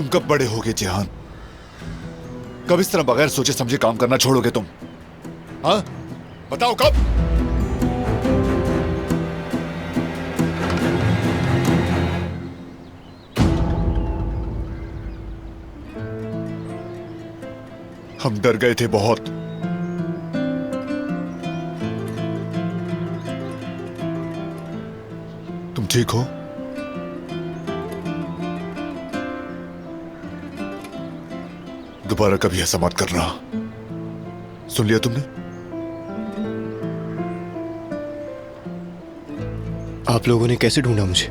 तुम कब बड़े होगे जिहान? कब इस तरह बगैर सोचे समझे काम करना छोड़ोगे तुम? हाँ, बताओ कब? हम डर गए थे बहुत। तुम ठीक हो? दोबारा कभी ऐसा मत करना, सुन लिया तुमने? आप लोगों ने कैसे ढूंढा मुझे?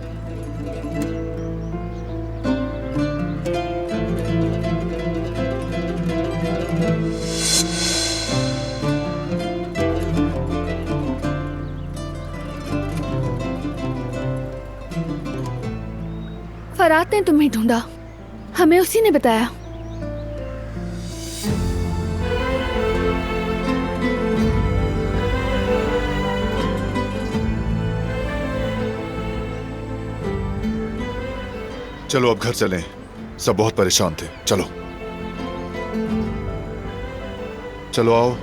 फरात ने तुम्हें ढूंढा, हमें उसी ने बताया। चलो अब घर चलें, सब बहुत परेशान थे। चलो चलो आओ।